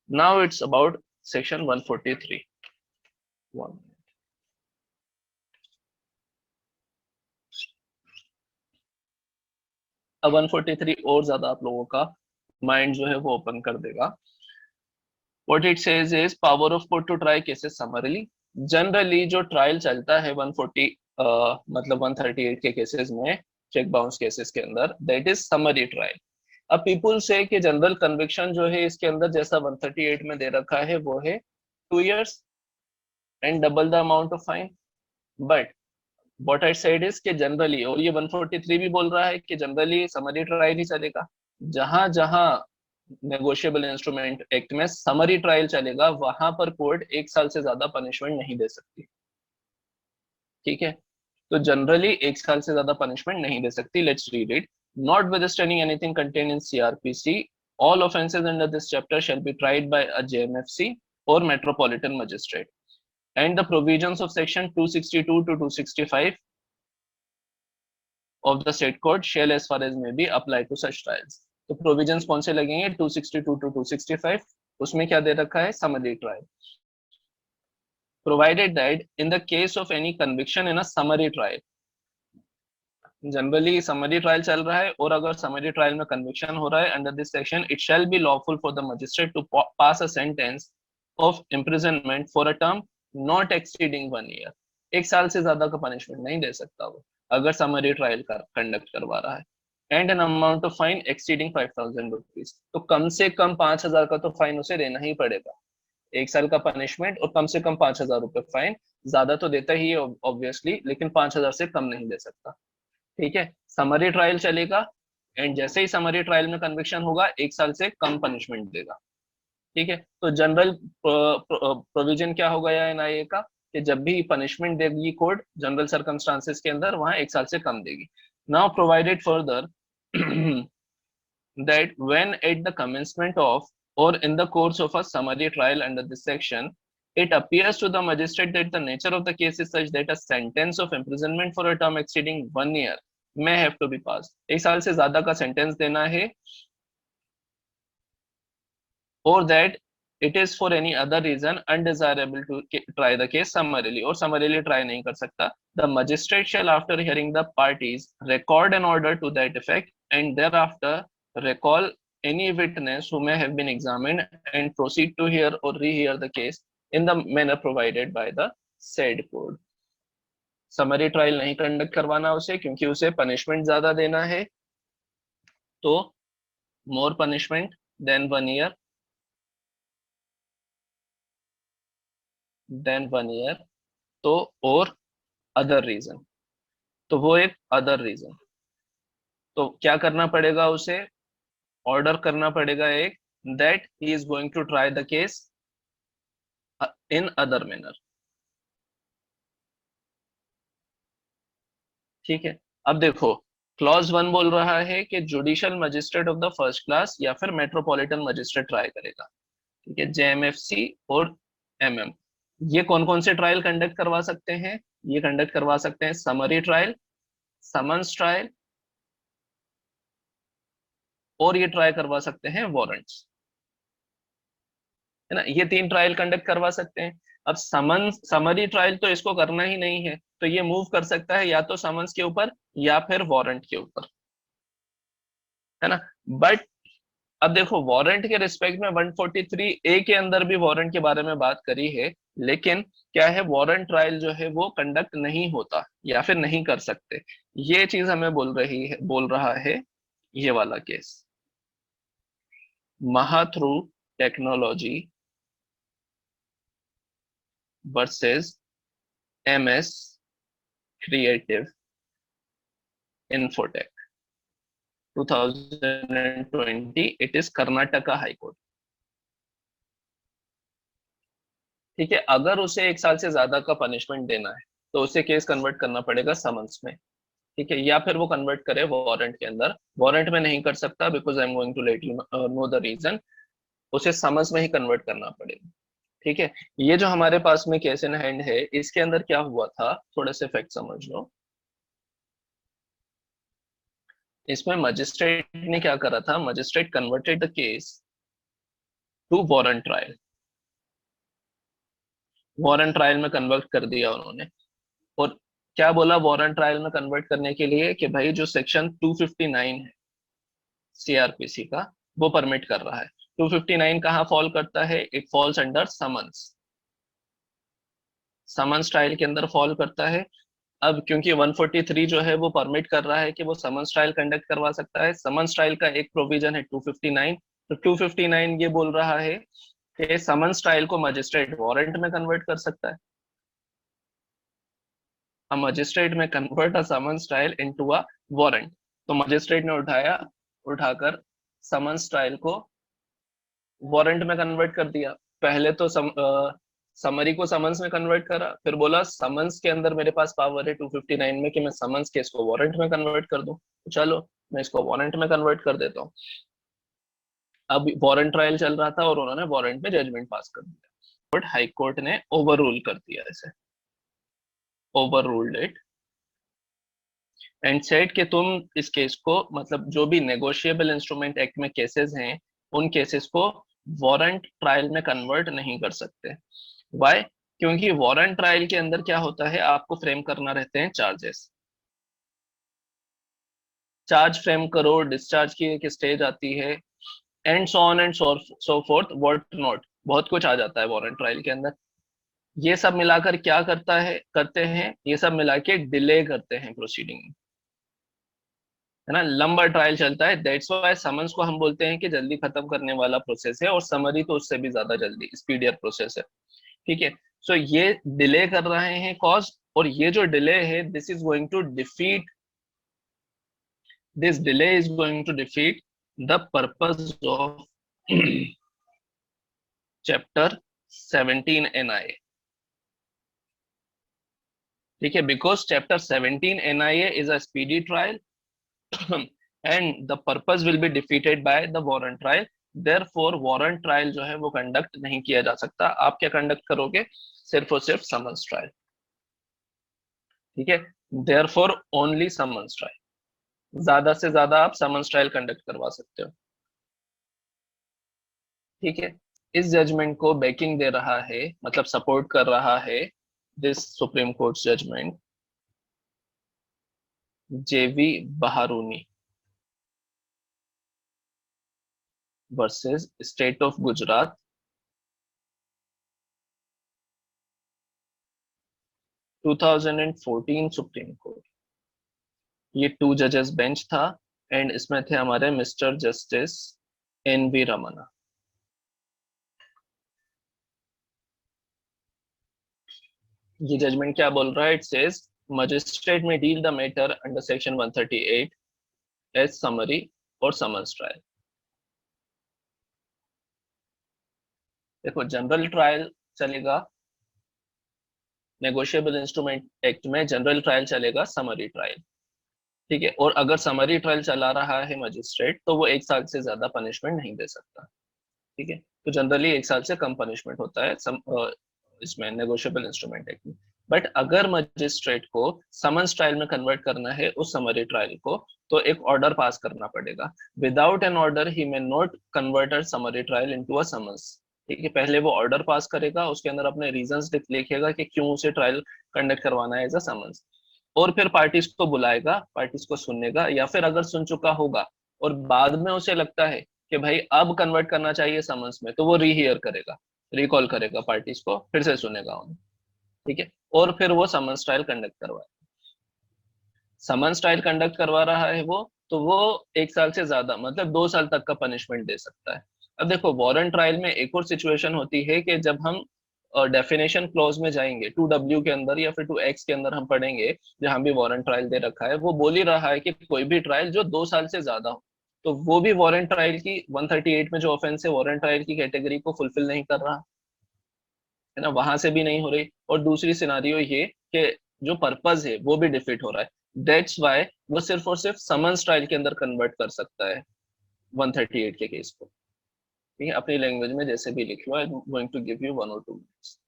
Now it's about section 143. One. अब 143 और ज्यादा आप लोगों का माइंड जो है वो ओपन कर देगा. What it says is power of court to try cases summarily. Generally जो ट्रायल चलता है 140 मतलब 138 के केसेस में, चेक बाउंस केसेस के अंदर, दैट इज समरी ट्रायल. अब पीपुल से कि जनरल कन्विक्शन जो है इसके अंदर जैसा 138 में दे रखा है वो है 2 years and double the amount of fine. But what I said is कि जनरली, और ये 143 भी बोल रहा है कि जनरली समरी ट्रायल ही चलेगा. जहां जहां नेगोशिएबल इंस्ट्रूमेंट एक्ट में समरी ट्रायल चलेगा वहां पर कोर्ट 1 साल से ज्यादा पनिशमेंट नहीं दे सकती. ठीक है, तो जनरली 1 साल से ज्यादा पनिशमेंट नहीं दे सकती. Let's read it. Notwithstanding anything contained in CRPC, all offences under this chapter shall be tried by a JMFC or metropolitan magistrate, and the provisions of section 262 to 265 of the state code shall as far as may be apply to such trials. तो provisions कौन से लगेंगे? 262 to 265. उसमें क्या दे रखा है? Summary trial. Provided that in the case of any conviction in a summary trial, generally summary trial चल रहा है और अगर समरी ट्रायल में कन्विक्शन हो रहा है under this section, it shall be lawful for the magistrate to pass a sentence of imprisonment for a term not exceeding 1 year. 1 साल से ज्यादा का पनिशमेंट नहीं दे सकता वो अगर समरी ट्रायल का कंडक्ट करवा रहा है. And an amount of fine exceeding 5,000 rupees. तो कम से कम 5,000 का तो फाइन उसे देना ही पड़ेगा. 1 साल का पनिशमेंट और कम से कम 5,000 रुपए फाइन. ज्यादा तो देता ही है ऑब्वियसली, लेकिन 5,000 से कम नहीं दे सकता. ठीक है, समरी ट्रायल चलेगा एंड जैसे ही समरी ट्रायल में कन्विक्शन होगा 1 साल से कम पनिशमेंट देगा. ठीक है, तो जनरल प्रोविजन क्या होगा या एनआईए का कि जब भी पनिशमेंट देगी कोर्ट जनरल सर्कमस्टांसेस के अंदर वहां 1 साल से कम देगी. Now provided further that when at the commencement of or in the course of a summary trial under this section, it appears to the magistrate that the nature of the case is such that a sentence of imprisonment for a term exceeding 1 year may have to be passed. 1 साल से ज्यादा का sentence देना है, or that it is for any other reason undesirable to try the case summarily, or summarily try नहीं कर सकता. The magistrate shall, after hearing the parties, record an order to that effect and thereafter recall any witness who may have been examined and proceed to hear or rehear the case in the manner provided by the said code. Summary trial नहीं conduct करवाना उसे क्योंकि उसे punishment ज्यादा देना है. तो more punishment than 1 year, then 1 year. तो और अदर रीजन, तो वो एक अदर रीजन. तो क्या करना पड़ेगा उसे? ऑर्डर करना पड़ेगा एक, that he is going to try the case in other manner. ठीक है, अब देखो क्लॉज 1 बोल रहा है कि judicial magistrate of the first class या फिर मेट्रोपॉलिटन मजिस्ट्रेट ट्राई करेगा. ठीक है, जेएमएफसी और एमएम. ये कौन कौन से ट्रायल कंडक्ट करवा सकते हैं? ये कंडक्ट करवा सकते हैं समरी ट्रायल, समन्स ट्रायल, और ये ट्राई करवा सकते हैं वारंट्स. है ना, ये 3 ट्रायल कंडक्ट करवा सकते हैं. अब समन्स समरी ट्रायल तो इसको करना ही नहीं है, तो ये मूव कर सकता है या तो समन्स के ऊपर या फिर वारंट के ऊपर. है ना, बट अब देखो वारंट के रिस्पेक्ट में 143 ए के अंदर भी वारंट के बारे में बात करी है, लेकिन क्या है, वारंट ट्रायल जो है वो कंडक्ट नहीं होता या फिर नहीं कर सकते. ये चीज हमें बोल रहा है ये वाला केस, महाथ्रू technology versus MS creative infotech 2020. It is Karnataka high court. ठीक है, अगर उसे 1 साल से ज्यादा का पनिशमेंट देना है तो उसे केस कन्वर्ट करना पड़ेगा समन्स में. ठीक है, या फिर वो कन्वर्ट करे वारंट के अंदर. वारंट में नहीं कर सकता because I am going to let you know the reason. उसे समन्स में ही कन्वर्ट करना पड़ेगा. ठीक है, ये जो हमारे पास में केस इन हैंड है इसके अंदर क्या हुआ था, थोड़े से फैक्ट समझ लो. इसमें मजिस्ट्रेट ने क्या करा था, magistrate converted the case to warrant trial, warrant trial में कन्वर्ट कर दिया उन्होंने। और क्या बोला वारंट ट्रायल में कन्वर्ट करने के लिए कि भाई जो सेक्शन 259 है सीआरपीसी का वो परमिट कर रहा है। 259 कहाँ फॉल करता है? It falls under summons, summons trial के अंदर फॉल करता है। अब क्योंकि 143 जो है वो परमिट कर रहा है कि वो समन्स ट्रायल कंडक्ट करवा सकता है, समन्स ट्रायल का एक प्रोविजन है 259, तो 259 ये बोल रहा है कि समन्स ट्रायल को मजिस्ट्रेट वारंट में कन्वर्ट कर सकता है। a magistrate may convert a summons trial into a warrant। तो मजिस्ट्रेट ने उठाकर समन्स ट्रायल को वारंट में कन्वर्ट कर दिया। पहले तो समरी को समन्स में कन्वर्ट करा, फिर बोला समन्स के अंदर मेरे पास पावर है 259 में कि मैं समन्स केस को वारंट में कन्वर्ट कर दूं, तो चलो मैं इसको वारंट में कन्वर्ट कर देता हूँ। अब वारंट ट्रायल चल रहा था और उन्होंने वारंट में जजमेंट पास कर दिया, बट हाई कोर्ट ने ओवर रूल कर दिया इसे, over ruled it and said कि तुम इस केस को, मतलब जो भी नेगोशिएबल इंस्ट्रूमेंट एक्ट में केसेस हैं उन केसेस को वारंट ट्रायल में कन्वर्ट नहीं कर सकते। व्हाई? क्योंकि वारंट ट्रायल के अंदर क्या होता है, आपको फ्रेम करना रहते हैं चार्जेस, चार्ज फ्रेम करो, डिस्चार्ज की एक स्टेज आती है, and so on and so fourth what not, बहुत कुछ आ जाता है वारंट ट्रायल के अंदर। ये सब मिलाकर क्या करते हैं, ये सब मिला के डिले करते हैं प्रोसीडिंग, है ना, लंबा ट्रायल चलता है। दैट्स व्हाई समन्स को हम बोलते हैं कि जल्दी खत्म करने वाला प्रोसेस है, और समरी तो उससे भी ज्यादा जल्दी स्पीडियर प्रोसेस है। ठीक है, सो ये डिले कर रहे हैं कॉज, और ये जो डिले है this is going to defeat, this delay is going to defeat the purpose of chapter 17 NIA। ठीक है, because chapter 17 NIA is a speedy trial and the purpose will be defeated by the warrant trial। therefore warrant trial जो है वो conduct नहीं किया जा सकता। आप क्या कंडक्ट करोगे? सिर्फ और सिर्फ समन्स ट्रायल। ठीक है, therefore only समन्स ट्रायल, ज्यादा से ज्यादा आप समन्स ट्रायल कंडक्ट करवा सकते हो। ठीक है, इस जजमेंट को बैकिंग दे रहा है, मतलब सपोर्ट कर रहा है this supreme court judgement JV Baharuni versus state of Gujarat 2014 supreme court. ये 2 जजेस बेंच था एंड इसमें थे हमारे मिस्टर जस्टिस NV रमना। ये जजमेंट क्या बोल रहा है? इट सेज मजिस्ट्रेट में deal the matter under section 138 as summary और समन्स ट्रायल। देखो, जनरल ट्रायल चलेगा, नेगोशिएबल इंस्ट्रूमेंट एक्ट में जनरल ट्रायल चलेगा, समरी ट्रायल। ठीक है, और अगर समरी ट्रायल चला रहा है मजिस्ट्रेट तो वो 1 साल से ज्यादा पनिशमेंट नहीं दे सकता। ठीक है, तो जनरली 1 साल से कम पनिशमेंट होता है इसमें नेगोशिएबल इंस्ट्रूमेंट एक्ट में। बट अगर मजिस्ट्रेट को समन्स ट्रायल में कन्वर्ट करना है उस समरी ट्रायल को, तो एक ऑर्डर पास करना पड़ेगा। Without an order he may not convert summary trial into a summons. ठीक है, पहले वो ऑर्डर पास करेगा, उसके अंदर अपने रीजंस लिखेगा कि क्यों उसे ट्रायल कंडक्ट करवाना है एज अ समन्स, और फिर पार्टीज को बुलाएगा, पार्टीज को सुनेगा, या फिर अगर सुन चुका होगा और बाद में उसे लगता है कि भाई अब कन्वर्ट करना चाहिए समन्स में, तो वो रीहियर करेगा, रिकॉल करेगा पार्टीज को, फिर से सुनेगा उन्हें। ठीक है, और फिर वो समन्स ट्रायल कंडक्ट करवाए। समन्स ट्रायल कंडक्ट करवा रहा है वो, तो वो 1 साल से ज्यादा, मतलब 2 साल तक का पनिशमेंट दे सकता है। अब देखो, वारंट ट्रायल में एक और सिचुएशन होती है कि जब हम डेफिनेशन क्लॉज में जाएंगे 2W के अंदर या फिर 2X के अंदर हम पढ़ेंगे, जहां भी वारंट ट्रायल दे रखा है, वो बोल ही रहा है कि कोई भी ट्रायल जो 2 साल से ज्यादा हो, तो वो भी वारंट ट्रायल की 138 में जो ऑफेंस है वारंट ट्रायल की कैटेगरी को फुलफिल नहीं कर रहा, है ना, वहां से भी नहीं हो रही। और दूसरी सिनारियो ये कि जो पर्पज है वो भी डिफीट हो रहा है। दैट्स वाई वो सिर्फ और सिर्फ समन्स ट्रायल के अंदर कन्वर्ट कर सकता है 138 के केस को। ठीक है, अपनी लैंग्वेज में जैसे भी लिख लो, I am going to give you 1 or 2 minutes.